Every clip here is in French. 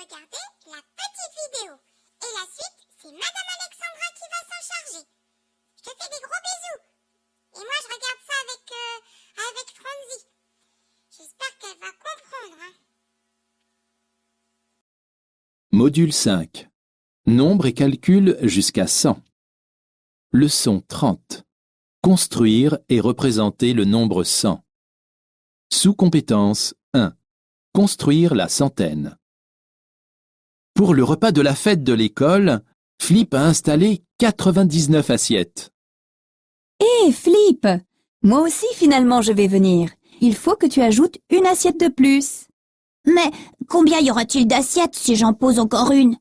regarder la petite vidéo. Et la suite, c'est Madame Alexandra qui va s'en charger. Je te fais des gros bisous. Et moi, je regarde ça avec Franzi. J'espère qu'elle va comprendre. Module 5. Nombre et calcul jusqu'à 100. Leçon 30. Construire et représenter le nombre 100. Sous-compétence 1. Construire la centaine. Pour le repas de la fête de l'école, Flip a installé 99 assiettes. Hé, Flip! Moi aussi, finalement, je vais venir. Il faut que tu ajoutes une assiette de plus. Mais combien y aura-t-il d'assiettes si j'en pose encore une?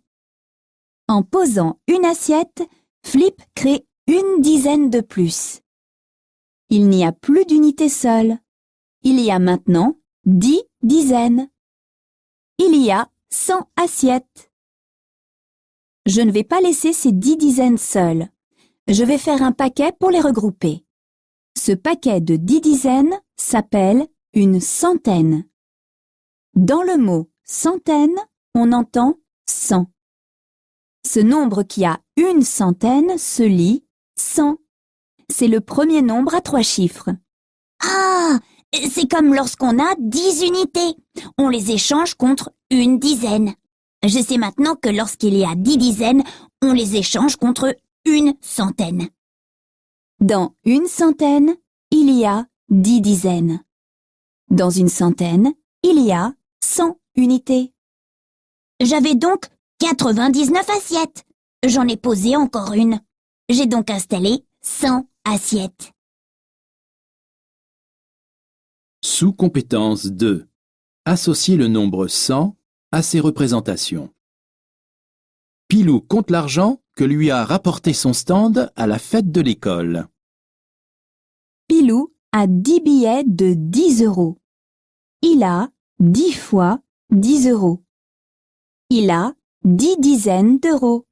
En posant une assiette, Flip crée une dizaine de plus. Il n'y a plus d'unité seule. Il y a maintenant 10 dizaines. Il y a 100 assiettes. Je ne vais pas laisser ces 10 dizaines seules. Je vais faire un paquet pour les regrouper. Ce paquet de 10 dizaines s'appelle une centaine. Dans le mot centaine, on entend 100. Ce nombre qui a une centaine se lit 100. C'est le premier nombre à 3 chiffres. Ah, c'est comme lorsqu'on a 10 unités. On les échange contre une dizaine. Je sais maintenant que lorsqu'il y a 10 dizaines, on les échange contre une centaine. Dans une centaine, il y a 10 dizaines. Dans une centaine, il y a 100 unités. J'avais donc 99 assiettes. J'en ai posé encore une. J'ai donc installé 100 assiettes. Sous-compétence 2. Associer le nombre 100 à ses représentations. Pilou compte l'argent que lui a rapporté son stand à la fête de l'école. Pilou a 10 billets de 10 euros. Il a 10 fois 10 euros. Il a 10 dizaines d'euros.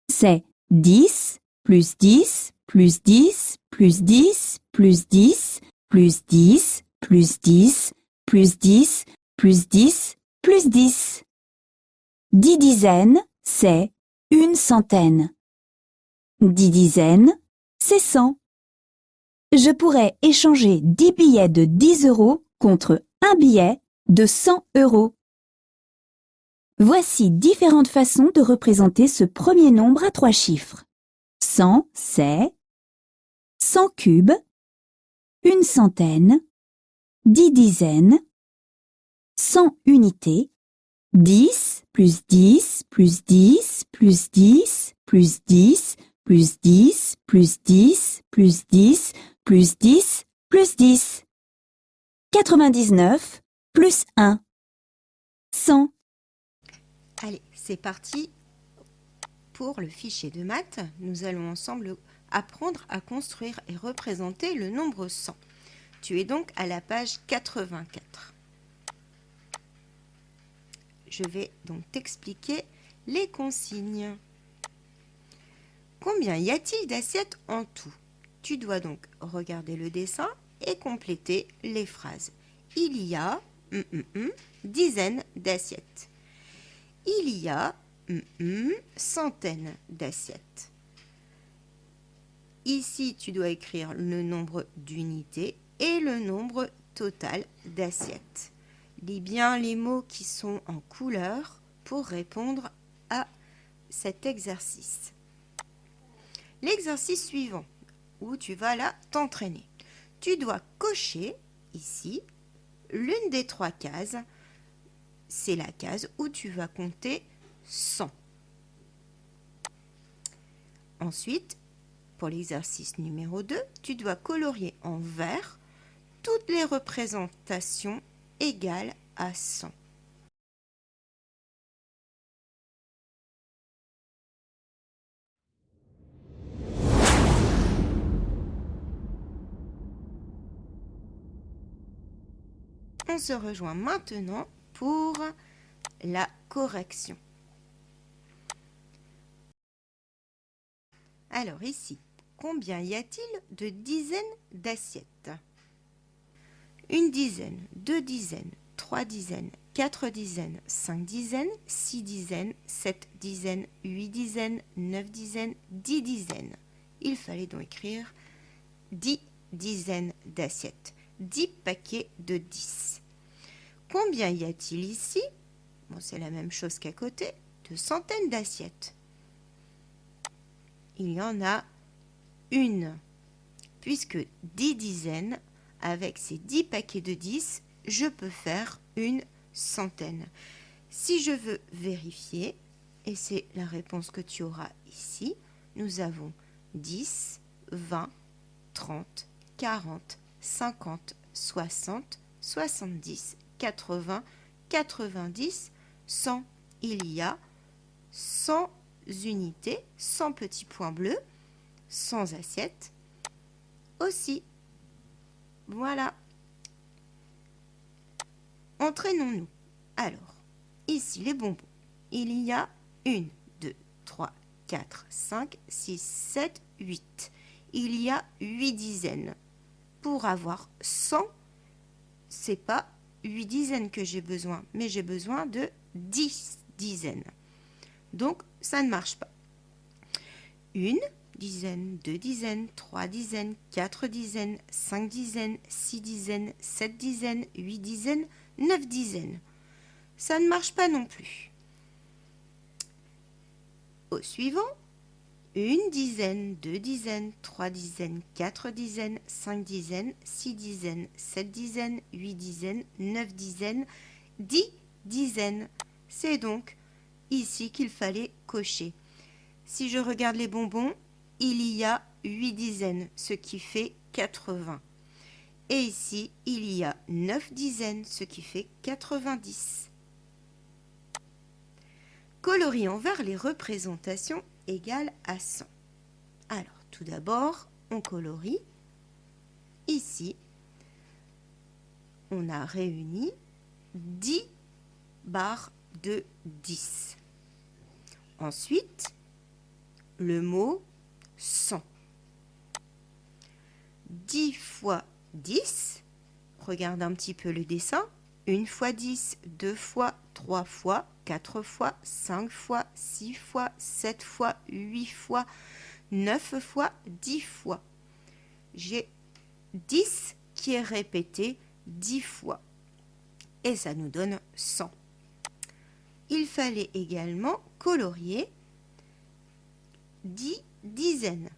C'est 10 plus 10 plus 10 plus 10 plus 10 plus 10 plus 10 plus 10 plus 10 plus 10. 10 dizaines, c'est une centaine. 10 dizaines, c'est 100. Je pourrais échanger 10 billets de 10 euros contre un billet de 100 euros. Voici différentes façons de représenter ce premier nombre à 3 chiffres. 100, c'est 100 cubes, une centaine, 10 dizaines, 100 unités, 10 plus 10 plus 10 plus 10 plus 10 plus 10 plus 10 plus 10 plus 10 plus 10. 99 plus 1. 100. Allez, c'est parti pour le fichier de maths. Nous allons ensemble apprendre à construire et représenter le nombre 100. Tu es donc à la page 84. Je vais donc t'expliquer les consignes. Combien y a-t-il d'assiettes en tout? Tu dois donc regarder le dessin et compléter les phrases. Il y a dizaines d'assiettes. Il y a centaines d'assiettes. Ici, tu dois écrire le nombre d'unités et le nombre total d'assiettes. Lis bien les mots qui sont en couleur pour répondre à cet exercice. L'exercice suivant, où tu vas là t'entraîner. Tu dois cocher ici l'une des 3 cases. C'est la case où tu vas compter 100. Ensuite, pour l'exercice numéro 2, tu dois colorier en vert toutes les représentations égales à 100. On se rejoint maintenant pour la correction. Alors ici, combien y a-t-il de dizaines d'assiettes? Une dizaine, 2 dizaines, 3 dizaines, 4 dizaines, 5 dizaines, 6 dizaines, 7 dizaines, 8 dizaines, 9 dizaines, 10 dizaines. Il fallait donc écrire 10 dizaines d'assiettes, 10 paquets de 10. Combien y a-t-il ici? Bon, c'est la même chose qu'à côté, de centaines d'assiettes. Il y en a une, puisque 10 dizaines, avec ces 10 paquets de 10, je peux faire une centaine. Si je veux vérifier, et c'est la réponse que tu auras ici, nous avons 10, 20, 30, 40, 50, 60, 70, 80, 90, 100. Il y a 100 unités, 100 petits points bleus, 100 assiettes aussi. Voilà. Entraînons-nous. Alors, ici les bonbons. Il y a 1, 2, 3, 4, 5, 6, 7, 8. Il y a 8 dizaines. Pour avoir 100, c'est pas 8 dizaines que j'ai besoin, mais j'ai besoin de 10 dizaines. Donc, ça ne marche pas. 1 dizaine, 2 dizaines, 3 dizaines, 4 dizaines, 5 dizaines, 6 dizaines, 7 dizaines, 8 dizaines, 9 dizaines. Ça ne marche pas non plus. Au suivant, 1 dizaine, 2 dizaines, 3 dizaines, 4 dizaines, 5 dizaines, 6 dizaines, 7 dizaines, 8 dizaines, 9 dizaines, 10 dizaines. C'est donc ici qu'il fallait cocher. Si je regarde les bonbons, il y a 8 dizaines, ce qui fait 80. Et ici, il y a 9 dizaines, ce qui fait 90. Colorions vers les représentations égales à 100. Alors, tout d'abord, on colorie. Ici, on a réuni 10 barres de 10. Ensuite, le mot 100. 10 fois 10, regarde un petit peu le dessin. 1 fois 10, 2 fois, 3 fois, 4 fois, 5 fois, 6 fois, 7 fois, 8 fois, 9 fois, 10 fois. J'ai 10 qui est répété 10 fois. Et ça nous donne 100. Il fallait également colorier 10 dizaines.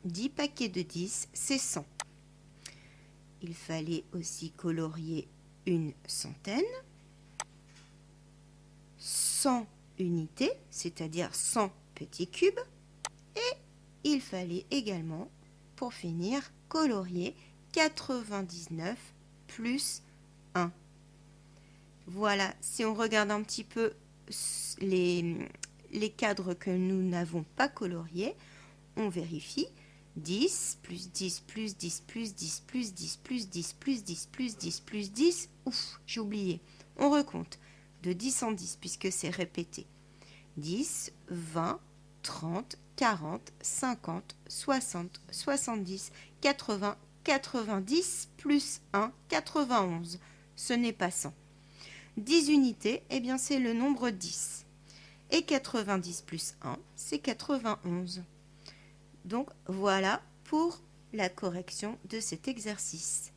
10 paquets de 10, c'est 100. Il fallait aussi colorier une centaine, 100 unités, c'est-à-dire 100 petits cubes, et il fallait également, pour finir, colorier 99 plus 1. Voilà, si on regarde un petit peu les cadres que nous n'avons pas coloriés, on vérifie 10 plus 10 plus 10 plus 10 plus 10 plus 10 plus 10 plus 10 plus 10. Ouf, j'ai oublié. On recompte de 10 en 10 puisque c'est répété. 10, 20, 30, 40, 50, 60, 70, 80, 90 plus 1, 91. Ce n'est pas 100. 10 unités, eh bien c'est le nombre 10. Et 90 plus 1, c'est 91. Donc voilà pour la correction de cet exercice.